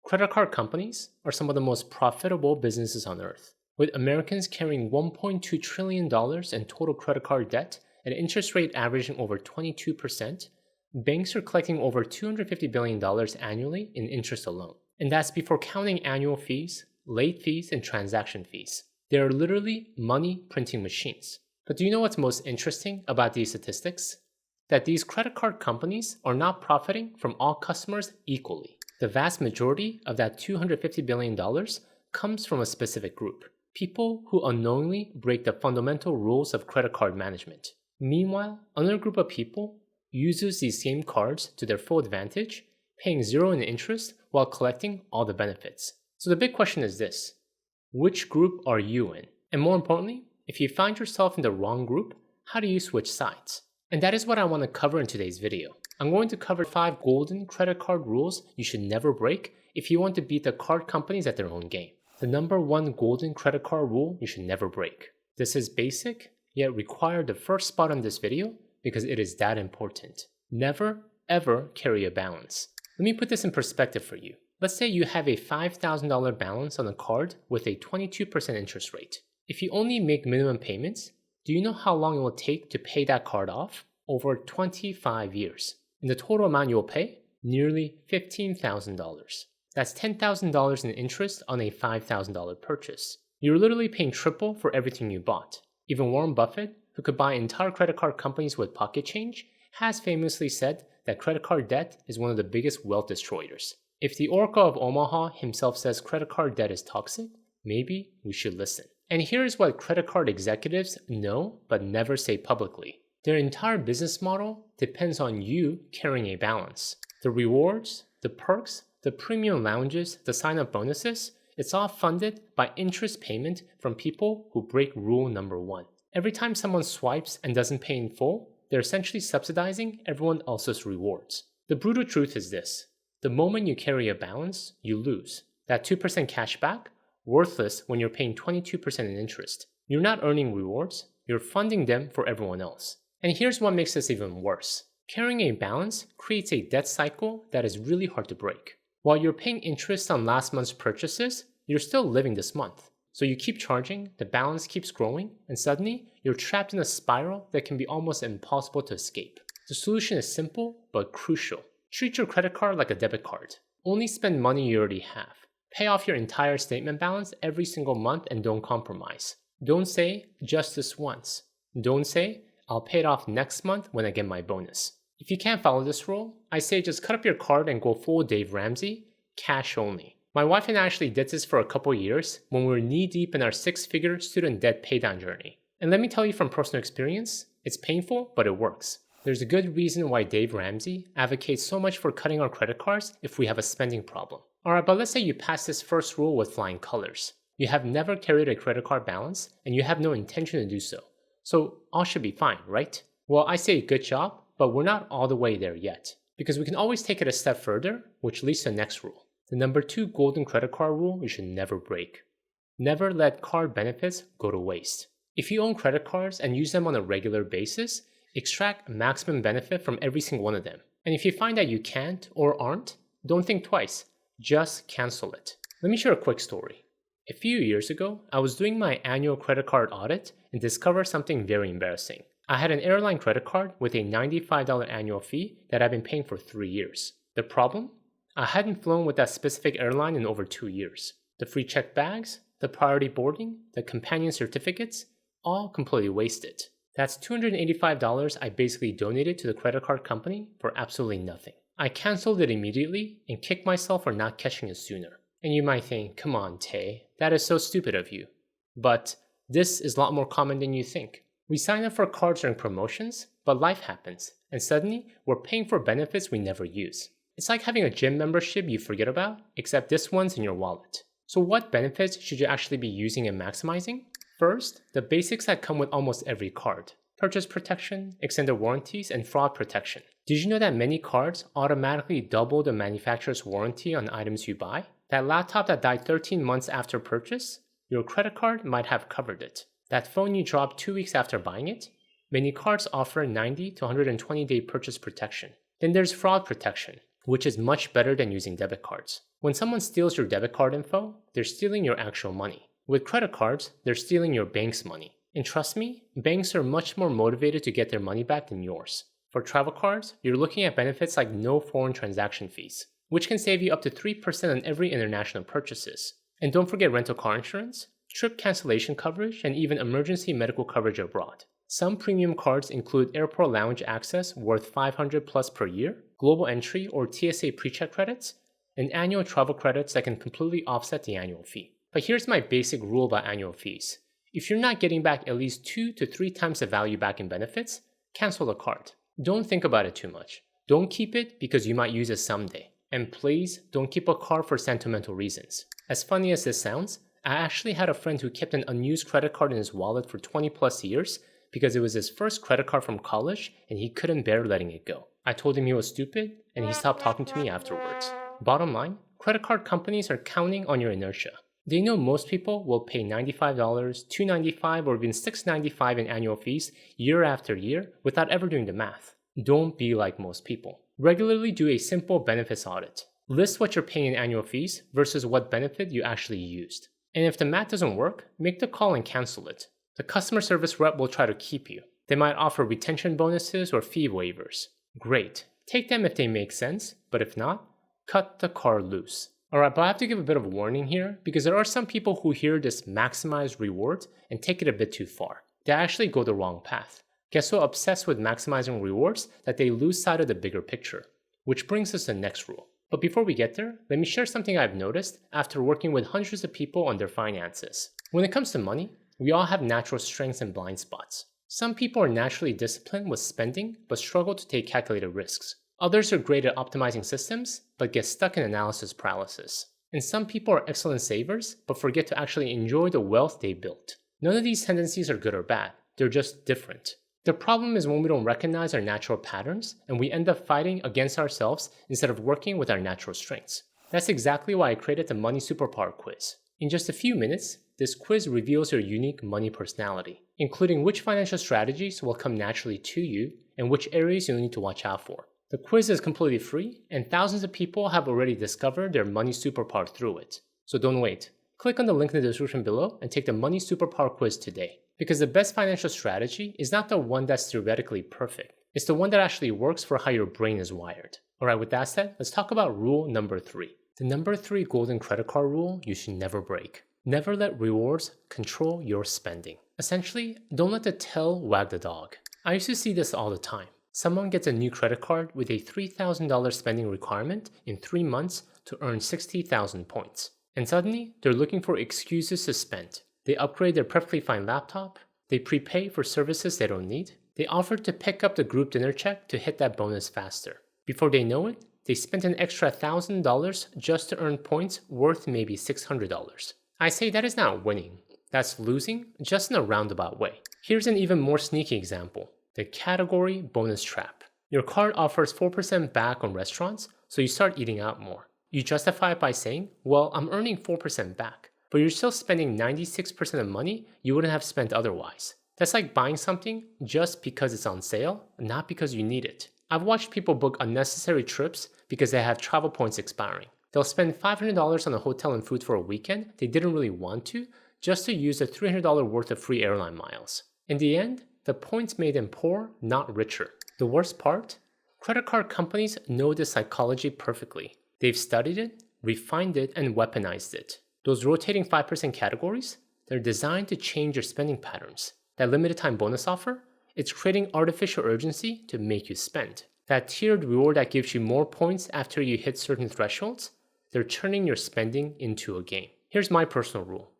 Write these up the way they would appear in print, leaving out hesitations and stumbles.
Credit card companies are some of the most profitable businesses on earth, with Americans carrying $1.2 trillion in total credit card debt at an interest rate averaging over 22%. Banks are collecting over $250 billion annually in interest alone. And that's before counting annual fees, late fees, and transaction fees. They are literally money printing machines. But do you know what's most interesting about these statistics? That these credit card companies are not profiting from all customers equally. The vast majority of that $250 billion comes from a specific group. People who unknowingly break the fundamental rules of credit card management. Meanwhile, another group of people uses these same cards to their full advantage, paying zero in interest while collecting all the benefits. So the big question is this: which group are you in? And more importantly, if you find yourself in the wrong group, how do you switch sides? And that is what I want to cover in today's video. I'm going to cover 5 golden credit card rules you should never break if you want to beat the card companies at their own game. The number 1 golden credit card rule you should never break. This is basic, yet required the first spot on this video because it is that important. Never, ever carry a balance. Let me put this in perspective for you. Let's say you have a $5,000 balance on a card with a 22% interest rate. If you only make minimum payments, do you know how long it will take to pay that card off? Over 25 years. And the total amount you will pay? Nearly $15,000. That's $10,000 in interest on a $5,000 purchase. You're literally paying triple for everything you bought. Even Warren Buffett, who could buy entire credit card companies with pocket change, has famously said that credit card debt is one of the biggest wealth destroyers. If the Oracle of Omaha himself says credit card debt is toxic, maybe we should listen. And here's what credit card executives know but never say publicly. Their entire business model depends on you carrying a balance. The rewards, the perks, the premium lounges, the sign-up bonuses, it's all funded by interest payment from people who break rule number 1. Every time someone swipes and doesn't pay in full, they're essentially subsidizing everyone else's rewards. The brutal truth is this: the moment you carry a balance, you lose. That 2% cash back, worthless when you're paying 22% in interest. You're not earning rewards, you're funding them for everyone else. And here's what makes this even worse. Carrying a balance creates a debt cycle that is really hard to break. While you're paying interest on last month's purchases, you're still living this month. So you keep charging, the balance keeps growing, and suddenly you're trapped in a spiral that can be almost impossible to escape. The solution is simple but crucial. Treat your credit card like a debit card. Only spend money you already have. Pay off your entire statement balance every single month and don't compromise. Don't say, just this once. Don't say, I'll pay it off next month when I get my bonus. If you can't follow this rule, I say just cut up your card and go full Dave Ramsey, cash only. My wife and I actually did this for a couple years when we were knee-deep in our 6-figure student debt paydown journey. And let me tell you from personal experience, it's painful, but it works. There's a good reason why Dave Ramsey advocates so much for cutting our credit cards if we have a spending problem. Alright, but let's say you pass this first rule with flying colors. You have never carried a credit card balance and you have no intention to do so. So all should be fine, right? Well, I say good job, but we're not all the way there yet. Because we can always take it a step further, which leads to the next rule. The number 2 golden credit card rule you should never break. Never let card benefits go to waste. If you own credit cards and use them on a regular basis, extract maximum benefit from every single one of them. And if you find that you can't or aren't, don't think twice. Just cancel it. Let me share a quick story. A few years ago, I was doing my annual credit card audit and discovered something very embarrassing. I had an airline credit card with a $95 annual fee that I'd been paying for 3 years. The problem? I hadn't flown with that specific airline in over 2 years. The free checked bags, the priority boarding, the companion certificates, all completely wasted. That's $285 I basically donated to the credit card company for absolutely nothing. I canceled it immediately and kicked myself for not catching it sooner. And you might think, come on, Tay, that is so stupid of you. But this is a lot more common than you think. We sign up for cards during promotions, but life happens, and suddenly we're paying for benefits we never use. It's like having a gym membership you forget about, except this one's in your wallet. So what benefits should you actually be using and maximizing? First, the basics that come with almost every card. Purchase protection, extended warranties, and fraud protection. Did you know that many cards automatically double the manufacturer's warranty on items you buy? That laptop that died 13 months after purchase? Your credit card might have covered it. That phone you dropped 2 weeks after buying it? Many cards offer 90 to 120-day purchase protection. Then there's fraud protection, which is much better than using debit cards. When someone steals your debit card info, they're stealing your actual money. With credit cards, they're stealing your bank's money. And trust me, banks are much more motivated to get their money back than yours. For travel cards, you're looking at benefits like no foreign transaction fees, which can save you up to 3% on every international purchases. And don't forget rental car insurance, trip cancellation coverage, and even emergency medical coverage abroad. Some premium cards include airport lounge access worth $500 plus per year, global entry or TSA pre-check credits, and annual travel credits that can completely offset the annual fee. But here's my basic rule about annual fees. If you're not getting back at least 2 to 3 times the value back in benefits, cancel the card. Don't think about it too much. Don't keep it because you might use it someday. And please, don't keep a card for sentimental reasons. As funny as this sounds, I actually had a friend who kept an unused credit card in his wallet for 20 plus years because it was his first credit card from college and he couldn't bear letting it go. I told him he was stupid and he stopped talking to me afterwards. Bottom line, credit card companies are counting on your inertia. They know most people will pay $95, $295, or even $695 in annual fees year after year without ever doing the math. Don't be like most people. Regularly do a simple benefits audit. List what you're paying in annual fees versus what benefit you actually used. And if the math doesn't work, make the call and cancel it. The customer service rep will try to keep you. They might offer retention bonuses or fee waivers. Great. Take them if they make sense, but if not, cut the card loose. Alright, but I have to give a bit of a warning here because there are some people who hear this maximize rewards and take it a bit too far. They actually go the wrong path. Get so obsessed with maximizing rewards that they lose sight of the bigger picture. Which brings us to the next rule. But before we get there, let me share something I've noticed after working with hundreds of people on their finances. When it comes to money, we all have natural strengths and blind spots. Some people are naturally disciplined with spending but struggle to take calculated risks. Others are great at optimizing systems, but get stuck in analysis paralysis. And some people are excellent savers, but forget to actually enjoy the wealth they built. None of these tendencies are good or bad, they're just different. The problem is when we don't recognize our natural patterns, and we end up fighting against ourselves instead of working with our natural strengths. That's exactly why I created the Money Superpower quiz. In just a few minutes, this quiz reveals your unique money personality, including which financial strategies will come naturally to you, and which areas you'll need to watch out for. The quiz is completely free, and thousands of people have already discovered their money superpower through it. So don't wait. Click on the link in the description below and take the Money Superpower quiz today. Because the best financial strategy is not the one that's theoretically perfect. It's the one that actually works for how your brain is wired. Alright, with that said, let's talk about rule number 3. The number 3 golden credit card rule you should never break. Never let rewards control your spending. Essentially, don't let the tail wag the dog. I used to see this all the time. Someone gets a new credit card with a $3,000 spending requirement in 3 months to earn 60,000 points. And suddenly, they're looking for excuses to spend. They upgrade their perfectly fine laptop. They prepay for services they don't need. They offer to pick up the group dinner check to hit that bonus faster. Before they know it, they spent an extra $1,000 just to earn points worth maybe $600. I say that is not winning. That's losing, just in a roundabout way. Here's an even more sneaky example. The category bonus trap. Your card offers 4% back on restaurants, so you start eating out more. You justify it by saying, well, I'm earning 4% back, but you're still spending 96% of money you wouldn't have spent otherwise. That's like buying something just because it's on sale, not because you need it. I've watched people book unnecessary trips because they have travel points expiring. They'll spend $500 on a hotel and food for a weekend they didn't really want to, just to use the $300 worth of free airline miles. In the end, the points made them poor, not richer. The worst part? Credit card companies know this psychology perfectly. They've studied it, refined it, and weaponized it. Those rotating 5% categories, they're designed to change your spending patterns. That limited time bonus offer, it's creating artificial urgency to make you spend. That tiered reward that gives you more points after you hit certain thresholds, they're turning your spending into a game. Here's my personal rule.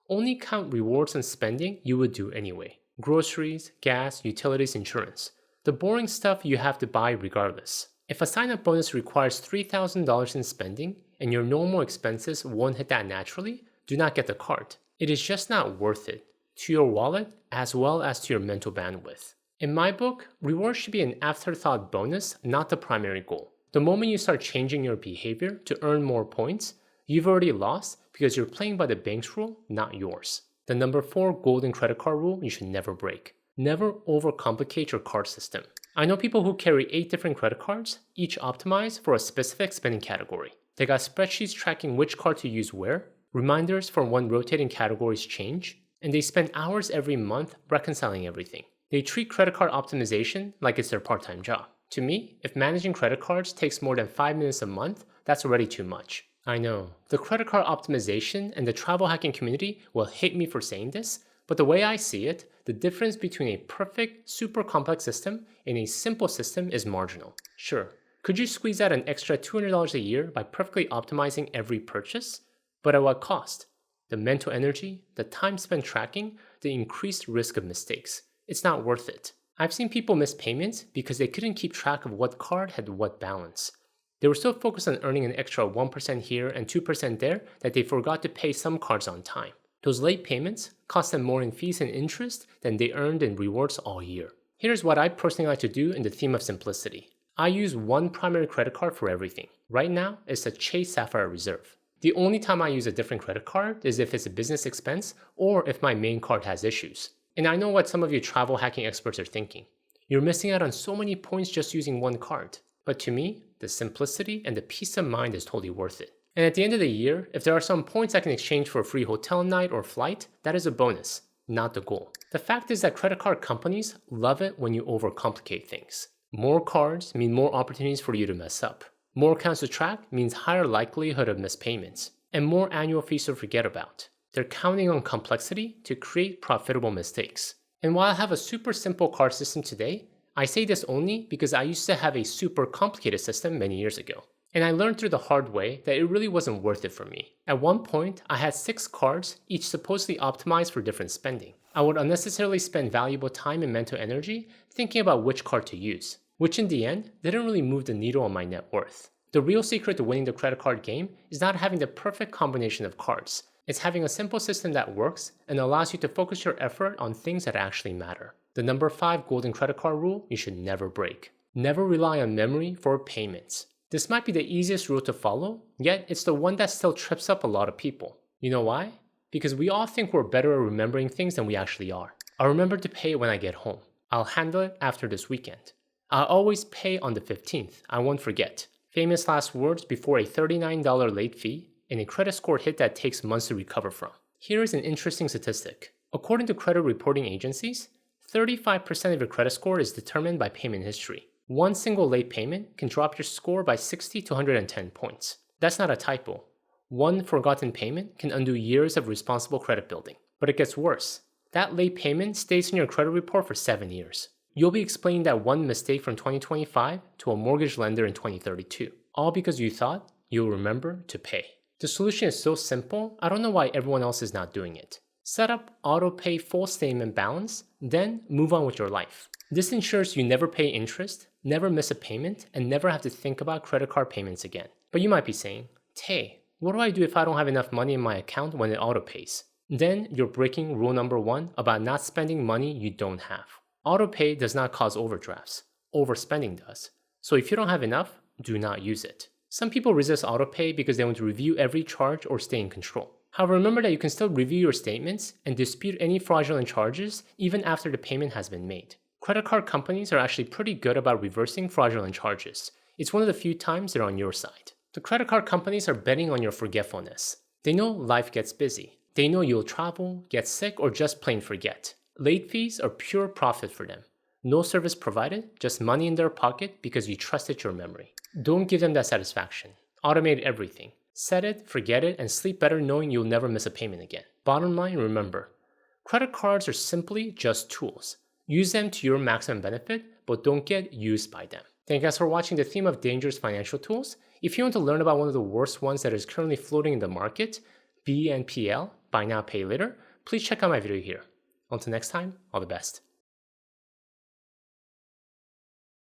Only count rewards on spending you would do anyway. Groceries, gas, utilities, insurance. The boring stuff you have to buy regardless. If a sign-up bonus requires $3,000 in spending and your normal expenses won't hit that naturally, do not get the card. It is just not worth it, to your wallet as well as to your mental bandwidth. In my book, rewards should be an afterthought bonus, not the primary goal. The moment you start changing your behavior to earn more points, you've already lost because you're playing by the bank's rule, not yours. The number 4 golden credit card rule you should never break. Never overcomplicate your card system. I know people who carry 8 different credit cards, each optimized for a specific spending category. They got spreadsheets tracking which card to use where, reminders for when rotating categories change, and they spend hours every month reconciling everything. They treat credit card optimization like it's their part-time job. To me, if managing credit cards takes more than 5 minutes a month, that's already too much. I know, the credit card optimization and the travel hacking community will hate me for saying this, but the way I see it, the difference between a perfect, super complex system and a simple system is marginal. Sure, could you squeeze out an extra $200 a year by perfectly optimizing every purchase? But at what cost? The mental energy, the time spent tracking, the increased risk of mistakes. It's not worth it. I've seen people miss payments because they couldn't keep track of what card had what balance. They were so focused on earning an extra 1% here and 2% there that they forgot to pay some cards on time. Those late payments cost them more in fees and interest than they earned in rewards all year. Here's what I personally like to do in the theme of simplicity. I use one primary credit card for everything. Right now, it's the Chase Sapphire Reserve. The only time I use a different credit card is if it's a business expense or if my main card has issues. And I know what some of you travel hacking experts are thinking. You're missing out on so many points just using one card. But to me, the simplicity and the peace of mind is totally worth it. And at the end of the year, if there are some points I can exchange for a free hotel night or flight, that is a bonus, not the goal. The fact is that credit card companies love it when you overcomplicate things. More cards mean more opportunities for you to mess up. More accounts to track means higher likelihood of missed payments, and more annual fees to forget about. They're counting on complexity to create profitable mistakes. And while I have a super simple card system today, I say this only because I used to have a super complicated system many years ago. And I learned through the hard way that it really wasn't worth it for me. At one point, I had 6 cards, each supposedly optimized for different spending. I would unnecessarily spend valuable time and mental energy thinking about which card to use, which in the end didn't really move the needle on my net worth. The real secret to winning the credit card game is not having the perfect combination of cards. It's having a simple system that works and allows you to focus your effort on things that actually matter. The number 5 golden credit card rule you should never break. Never rely on memory for payments. This might be the easiest rule to follow, yet it's the one that still trips up a lot of people. You know why? Because we all think we're better at remembering things than we actually are. I'll remember to pay when I get home. I'll handle it after this weekend. I'll always pay on the 15th. I won't forget. Famous last words before a $39 late fee and a credit score hit that takes months to recover from. Here is an interesting statistic. According to credit reporting agencies, 35% of your credit score is determined by payment history. One single late payment can drop your score by 60 to 110 points. That's not a typo. One forgotten payment can undo years of responsible credit building. But it gets worse. That late payment stays in your credit report for 7 years. You'll be explaining that one mistake from 2025 to a mortgage lender in 2032, all because you thought you'll remember to pay. The solution is so simple, I don't know why everyone else is not doing it. Set up auto-pay full statement balance, then move on with your life. This ensures you never pay interest, never miss a payment, and never have to think about credit card payments again. But you might be saying, Tay, what do I do if I don't have enough money in my account when it auto-pays? Then you're breaking rule number 1 about not spending money you don't have. Auto-pay does not cause overdrafts. Overspending does. So if you don't have enough, do not use it. Some people resist auto-pay because they want to review every charge or stay in control. However, remember that you can still review your statements and dispute any fraudulent charges even after the payment has been made. Credit card companies are actually pretty good about reversing fraudulent charges. It's one of the few times they're on your side. The credit card companies are betting on your forgetfulness. They know life gets busy. They know you'll travel, get sick, or just plain forget. Late fees are pure profit for them. No service provided, just money in their pocket because you trusted your memory. Don't give them that satisfaction. Automate everything. Set it, forget it, and sleep better knowing you'll never miss a payment again. Bottom line, remember, credit cards are simply just tools. Use them to your maximum benefit, but don't get used by them. Thank you guys for watching the theme of dangerous financial tools. If you want to learn about one of the worst ones that is currently floating in the market, BNPL, Buy Now Pay Later, please check out my video here. Until next time, all the best.